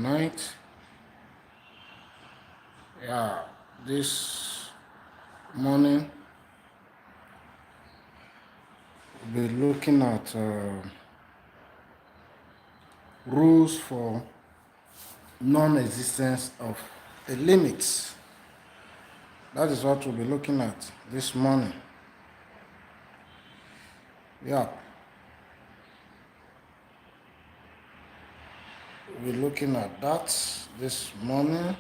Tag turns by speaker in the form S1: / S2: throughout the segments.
S1: tonight. Yeah, this morning we'll be looking at rules for non-existence of a limit. That is what we'll be looking at this morning. Yeah, we'll be looking at that this morning.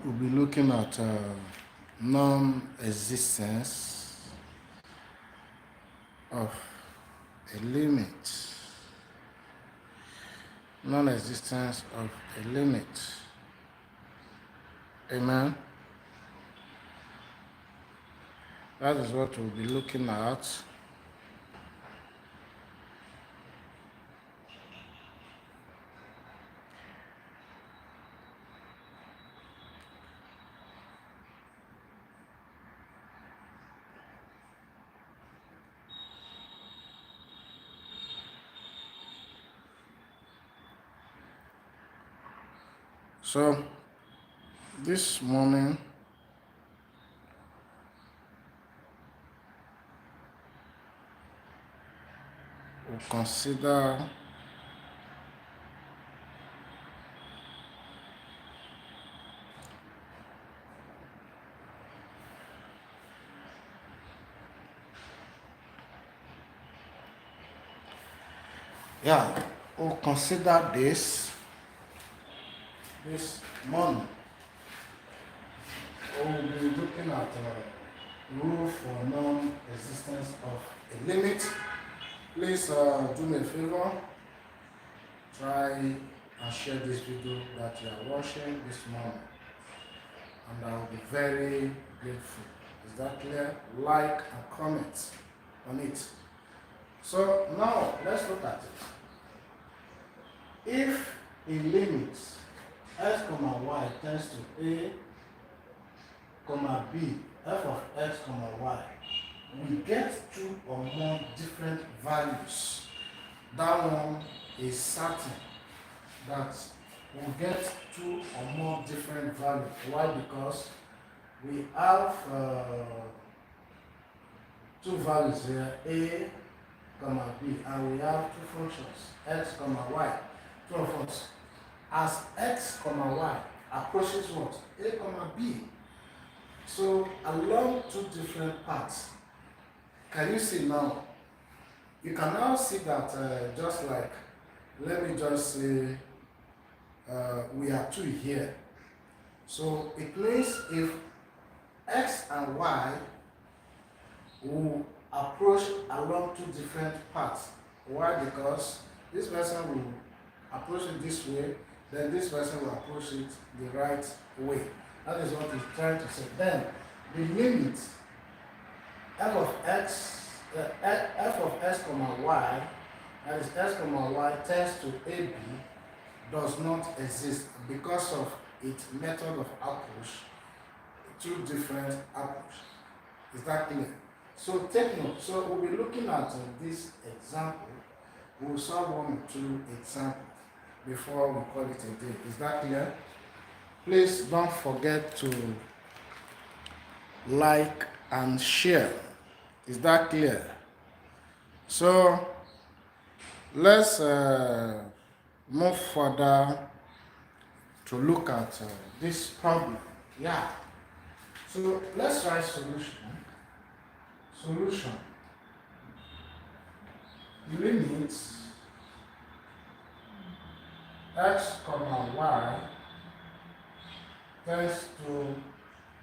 S1: We'll be looking at non-existence of a limit. Non-existence of a limit. Amen. That is what we'll be looking at. So, this morning, we'll consider this morning. We'll be looking at rule for non-existence of a limit. Please do me a favor, try and share this video that you are watching this morning, and I will be very grateful. Is that clear? Like and comment on it. So now let's look at it. If a limit x, y tends to a, b, f of x, y, we get two or more different values, that one is certain that we'll get two or more different values. Why? Because we have two values here, a, b, and we have two functions, x, y, two of us. As x, y approaches what? A, b. So along two different paths, can you see now? You can now see that just like, let me just say, we are two here. So it means if x and y will approach along two different paths. Why? Because this person will approach it this way, then this person will approach it the right way. That is what he's trying to say. Then the limit f of x, y, that is x, y tends to ab, does not exist because of its method of approach, two different approaches. Is that clear? So take note. So we'll be looking at this example. We'll solve one or two examples before we call it a day. Is that clear? Please don't forget to like and share. Is that clear? So let's move further to look at this problem. Yeah. So let's write solution. Solution. Limit x, y tends to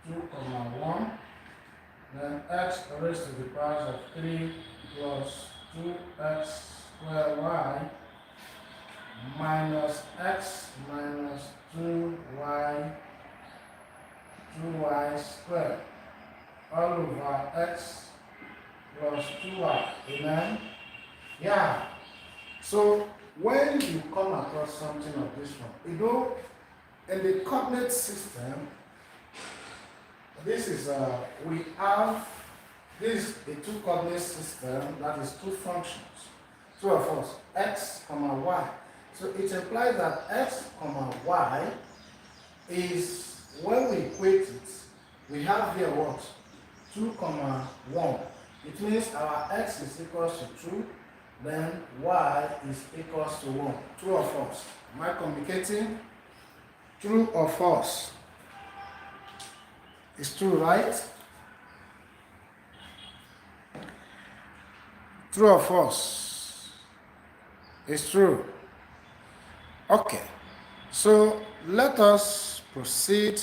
S1: 2, 1, then x raised to the power of 3 plus 2x square y minus x minus 2y squared all over x plus 2y. Amen? Yeah. So when you come across something of this one, you know, in the coordinate system, this is we have This is a two coordinate system that is two functions. True or false? X, comma, y. So it implies that x, comma, y is, when we equate it, we have here what? 2, comma, 1. It means our x is equals to 2, then y is equals to 1. True or false? Am I communicating? True or false? It's true, right? True or false? It's true. Okay. So let us proceed.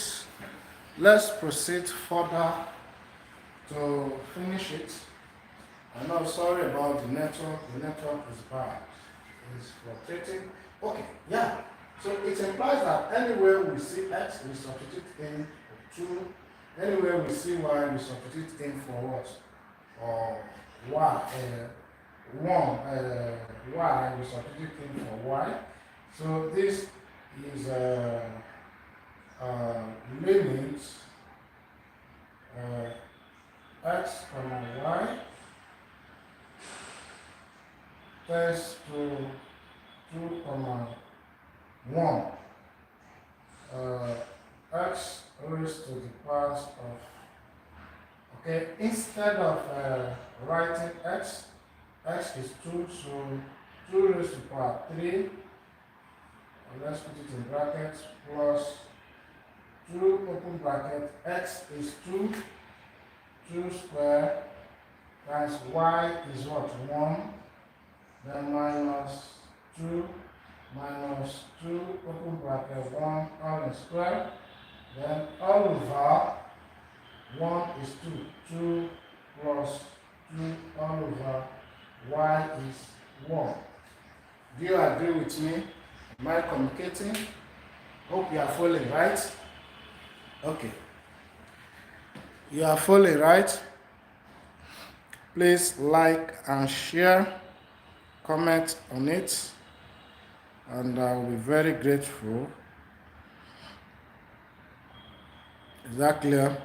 S1: Let's proceed further to finish it. I'm not sorry about the network. The network is bad. It's fluctuating. Okay, yeah. So it implies that anywhere we see x, we substitute in 2. Anywhere we see y, we substitute in for what? Or y. 1. Y, we substitute in for y. So this is limit x comma y tends to 2 comma 1 x raised to the power of, okay, instead of writing x is 2, so 2 raised to the power 3, let's put it in brackets, plus 2 open bracket, x is 2 square times y is what? 1, then minus 2 open bracket 1 all in square, then all over 1 is 2 plus 2 all over y is 1. Do you agree with me? Am I communicating? Hope you are following, right? Okay. You are following, right? Please like and share, comment on it, and I will be very grateful. Is that clear?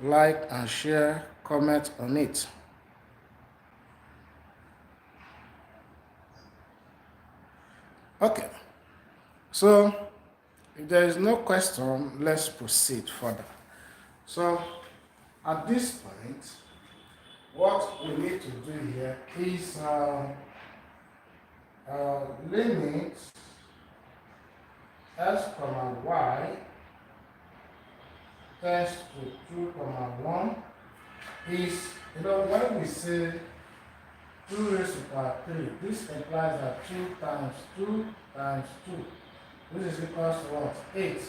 S1: Like and share, comment on it. Okay. So, if there is no question, let's proceed further. So, at this point, what we need to do here is limit x comma y tends to 2 comma 1 is, when we say 2 raised to the power 3, this implies that 2 times 2 times 2. This is equals to what? 8,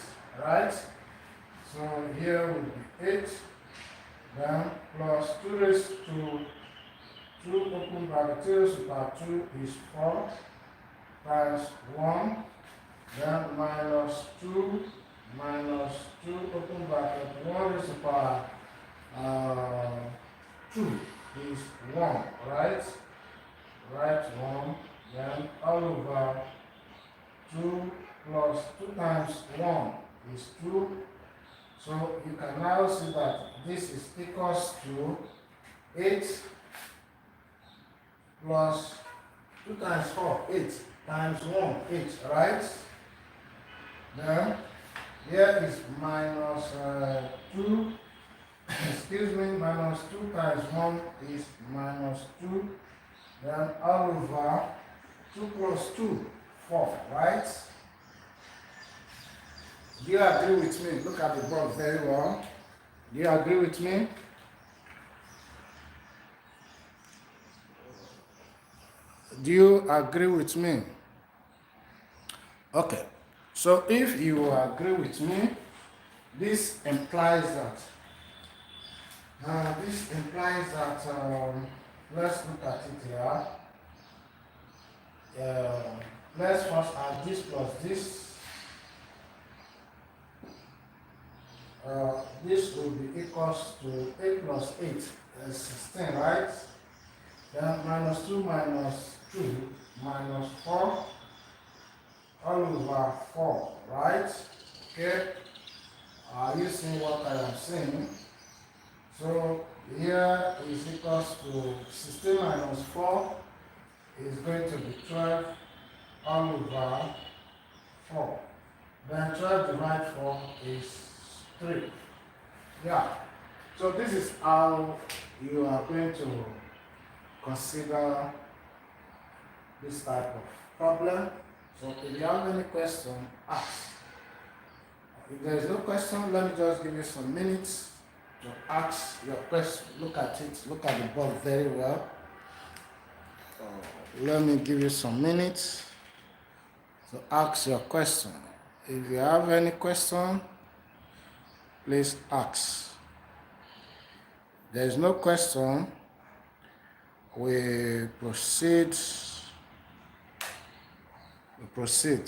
S1: right? So here will be 8, then plus 2 raised to 2 open bracket, 2 raised to the power 2 is 4 times 1, then minus 2 open bracket, 1 raised to the power 2 is 1, right? Write 1, then all over 2 plus 2 times 1 is 2. So you can now see that this is equals to 8 plus 2 times 4, 8 times 1, 8, right? Then here is minus 2, excuse me, minus 2 times 1 is minus 2. Then all over 2 plus 2, 4, right? Do you agree with me? Look at the board very well. Do you agree with me? Do you agree with me? Okay. So if you agree with me, this implies that let's look at it here. Let's first add this plus this. This will be equals to 8 plus 8 is 16, right? Then minus 2 minus 2 minus 4 all over 4, right? Okay. Are you seeing what I am saying? So here is equals to 16 minus 4 is going to be 12 all over 4. Then 12 divided 4 is 3. Yeah. So this is how you are going to consider this type of problem. So if you have any question, ask. If there is no question, let me just give you some minutes to ask your question. Look at it, look at the board very well. Let me give you some minutes to ask your question. If you have any question, please ask. There is no question, we proceed.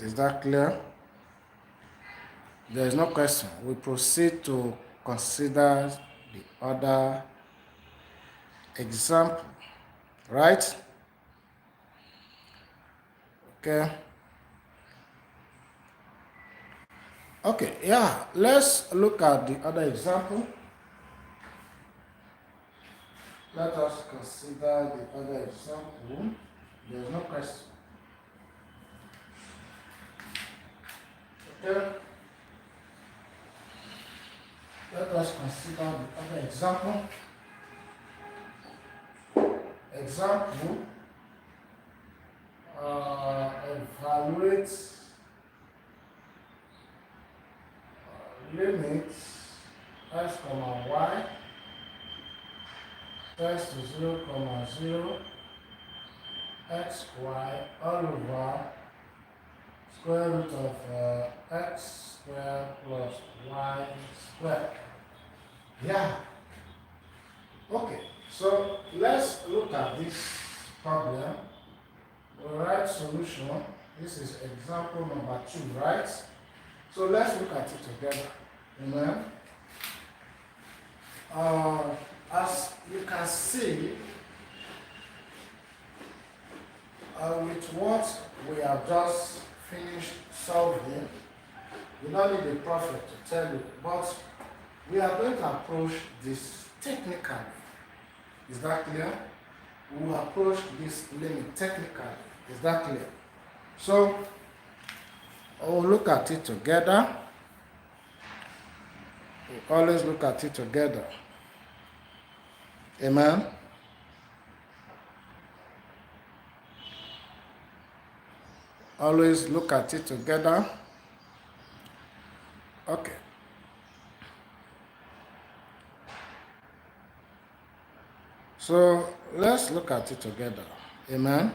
S1: Is that clear? There is no question. We proceed to consider the other example, right? Okay. Okay, yeah, let's look at the other example. Let us consider the other example. There is no question. Okay. Let us consider the other example. Example, evaluate limits x comma y tends to 0 comma 0 x y all over square root of x squared plus y squared. Yeah. Okay, so let's look at this problem. We write solution. This is example number 2, right? So let's look at it together. Amen. As you can see, with what we have just finished solving, you don't need a prophet to tell you, but we are going to approach this technically. Is that clear? We will approach this limit technically. Is that clear? So, we'll look at it together. We always look at it together. Amen? Always look at it together. Okay. So let's look at it together. Amen.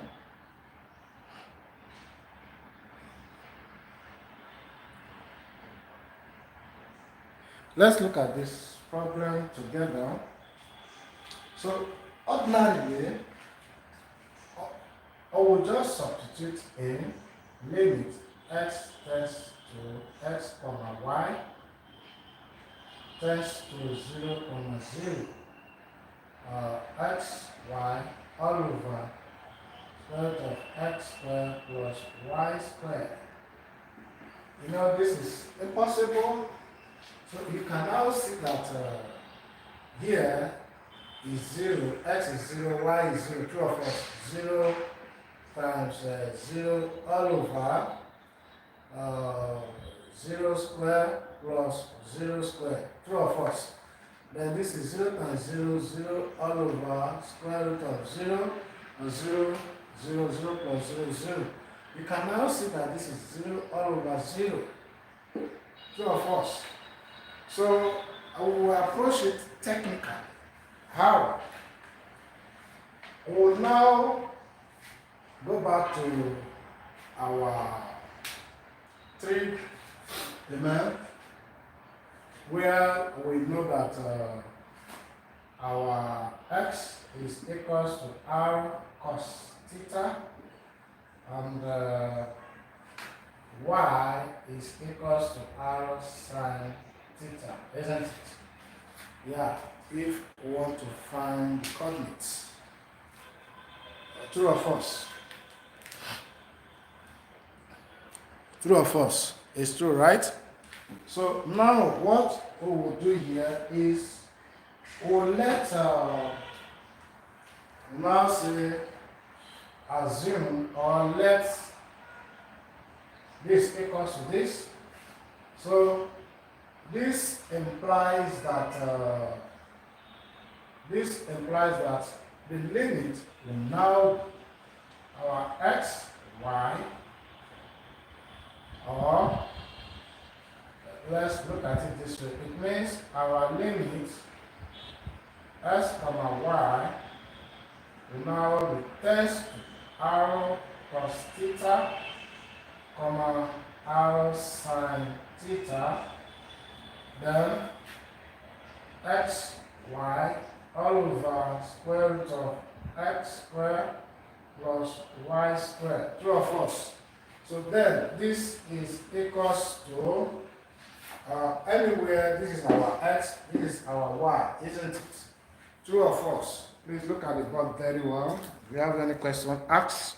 S1: Let's look at this problem together. So ordinarily, I will just substitute in limit x tends to x comma y tends to 0 comma 0. X, y, all over square root of x squared plus y squared. You know, this is impossible. So you can now see that here is 0, x is 0, y is 0, true of us, 0 times 0 all over 0 square plus 0 square, true of us. Then this is 0 times 0, 0 all over square root of 0, and 0, 0, 0 plus 0, 0. You can now see that this is 0 all over 0. True of us. So I will approach it technically. How? We will now go back to our trig, amen, where we know that our x is equals to r cos theta and y is equals to r sin theta, isn't it? Yeah, if we want to find the coordinates. True or false? True or false? It's true, right? So now what we will do here is We'll let now say assume or let this equals to this. So this implies that the limit will now our x, y, or let's look at it this way. It means our limit x comma y will now returns to r cos theta comma r sin theta, then x, y all over square root of x squared plus y squared, true or false? So then this is equals to anywhere, this is our x, this is our y, isn't it? True or false? Please look at the board very well. If you have any question, ask.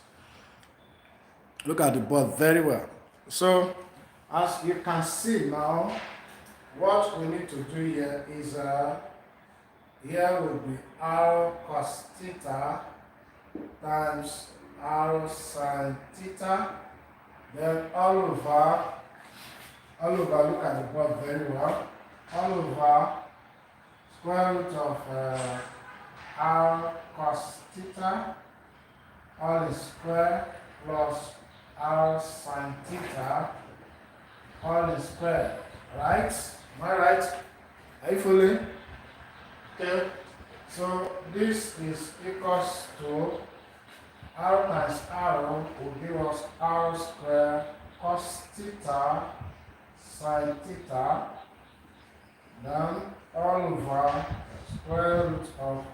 S1: Look at the board very well. So as you can see now, what we need to do here is here will be r cos theta times r sin theta, then all over, look at the board very well, all over square root of r cos theta all is square plus r sin theta all is square, right? Am I right? Are you following? Okay, so this is equals to r times r will give us r square cos theta sin theta, then all over square root of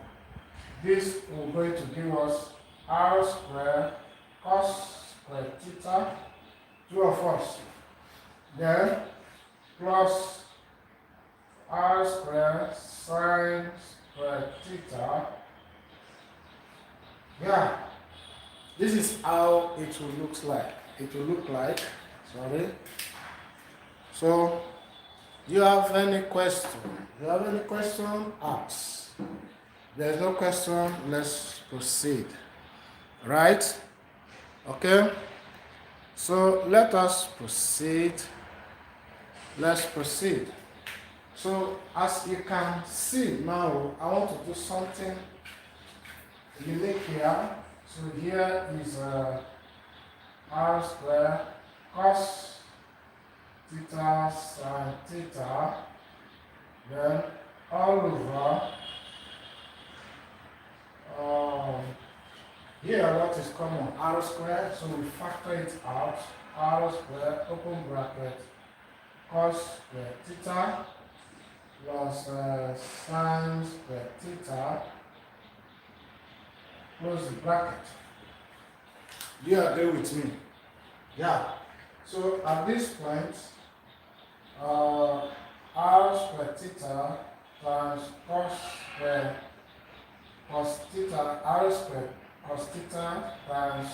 S1: this will going to give us r square cos square theta, true or false? Then plus r square sin square theta. Yeah, this is how it will look like. It will look like, sorry. So, do you have any question? Do you have any question? Ask. There's no question, let's proceed. Right? Okay? So let us proceed. Let's proceed. So as you can see now, I want to do something unique here. So here is r square cos theta sin theta, then all over here what is common, r square, so we factor it out, r square open bracket cos square theta plus sin square theta close the bracket. Do you agree with me? Yeah. So at this point, r square theta times cos square cos theta, r square cos theta times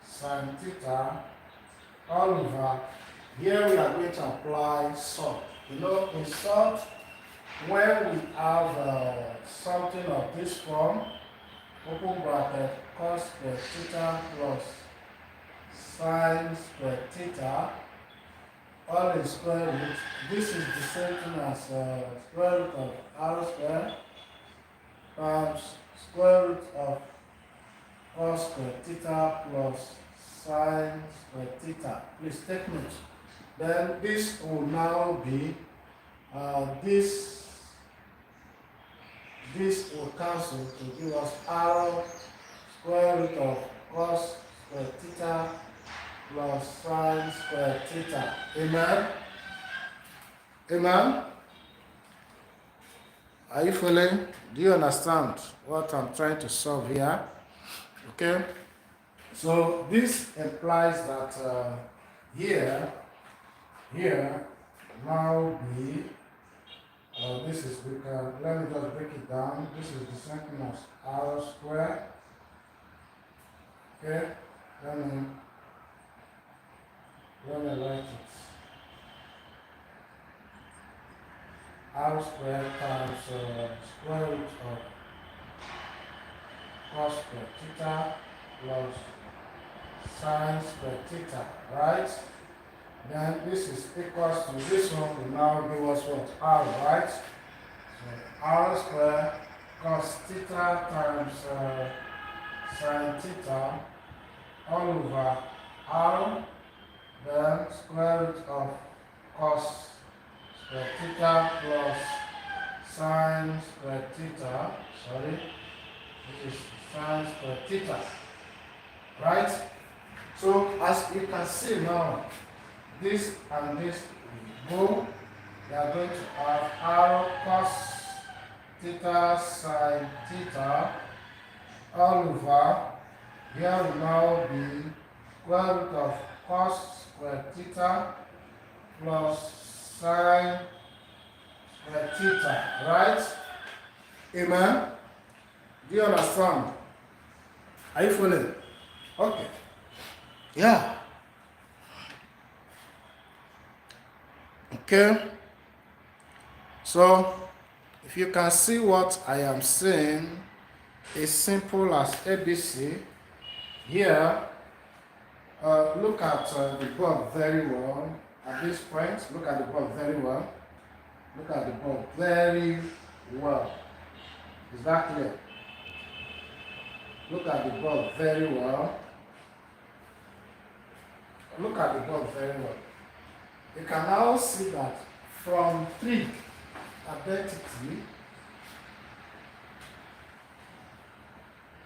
S1: sin theta all over. Here we are going to apply sub. You know, in sub, when we have something of this form, open bracket cos square theta plus sin square theta all in square root. This is the same thing as square root of r square times square root of cos square theta plus sin square theta. Please take note. Then this will now be this will cancel to give us r square root of cos square theta plus sin square theta. Amen? Amen? Are you following? Do you understand what I'm trying to solve here? Okay? So this implies that here now be this is, we can, let me just break it down. This is the same thing as r square. Okay? Let me write it. r squared times square root of cos squared theta plus sine squared theta, right? Then this is equals to this one will now give us what? R, right? So r squared cos theta times sine theta all over r, then square root of cos square theta plus sine square theta, sorry, this is sine square theta, right? So as you can see now, this and this will go, we are going to have r cos theta sine theta all over, here will now be square root of cos square theta plus sine square theta, right? Amen? Do you understand? Are you following? Okay. Yeah. Okay. So, if you can see what I am saying, is simple as ABC. Here, look at the board very well. At this point, look at the board very well. Look at the board very well. Is that clear? Look at the board very well. Look at the board very well. You can now see that from 3 identity,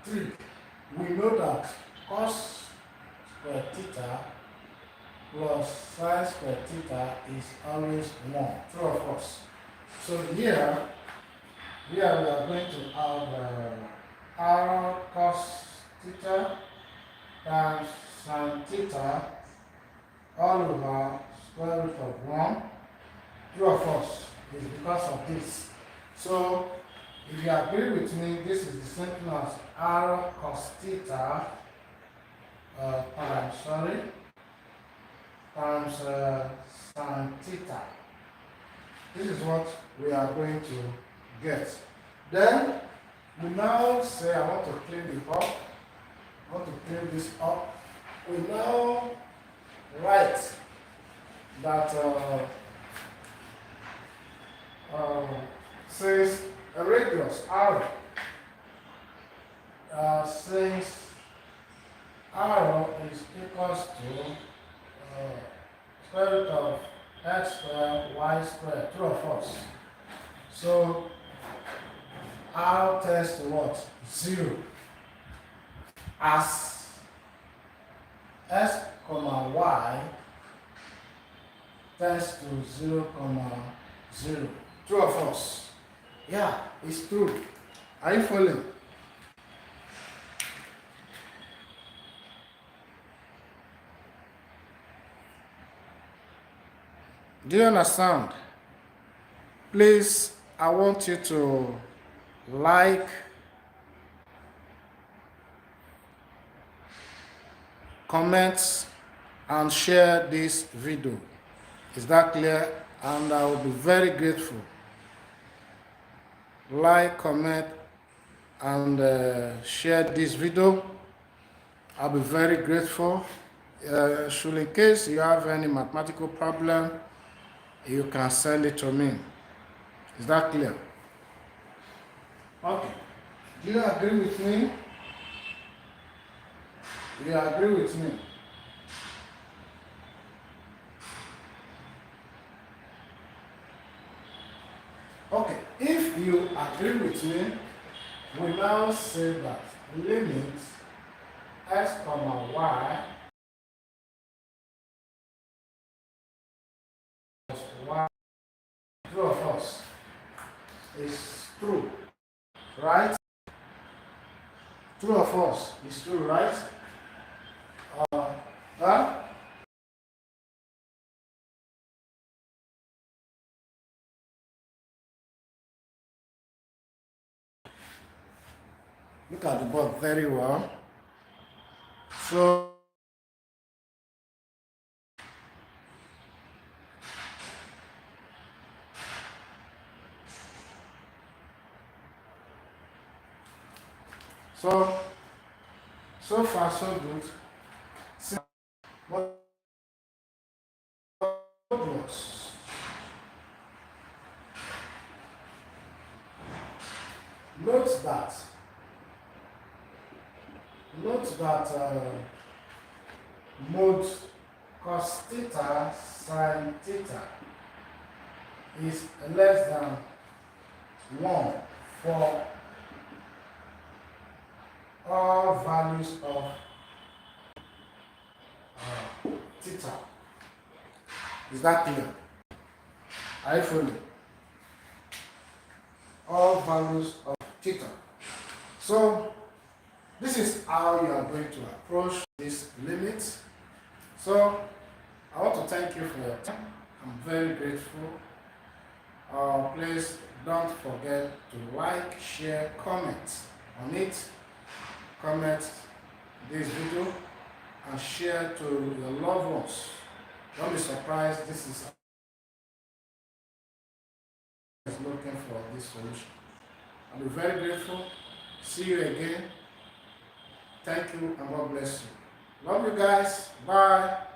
S1: 3, we know that cos square theta plus sine square theta is always 1, true of course. So here we are going to have r cos theta times sine theta all over square root of 1, true of course, is because of this. So if you agree with me, this is the same thing as r cos theta times sine theta. This is what we are going to get. Then we now say, I want to clean it up. I want to clean this up. We now write that since a radius r, since r is equals to square root of x squared y squared, true or false? So r tends to what? 0. As x comma y tends to 0 comma 0. True or false? Yeah, it's true. Are you following? Do you understand? Please, I want you to like, comment, and share this video. Is that clear? And I will be very grateful. Like, comment, and share this video. I'll be very grateful. Should in case you have any mathematical problem, you can send it to me. Is that clear? Okay. Do you agree with me? Do you agree with me? Okay. If you agree with me, we now say that limit x comma y plus y, true or false, is true, right? True or false? It's true, right? Huh? Look at the board very well. So So far so good. Modulus. Note that mode cos theta sin theta is less than 1 for all values of theta. Is that clear? Are you following? All values of theta. So this is how you are going to approach this limit. So I want to thank you for your time. I'm very grateful. Please don't forget to like, share, comment on it. Comment this video and share to your loved ones. Don't be surprised, this is looking for this solution. I'll be very grateful. See you again. Thank you and God bless you. Love you guys. Bye.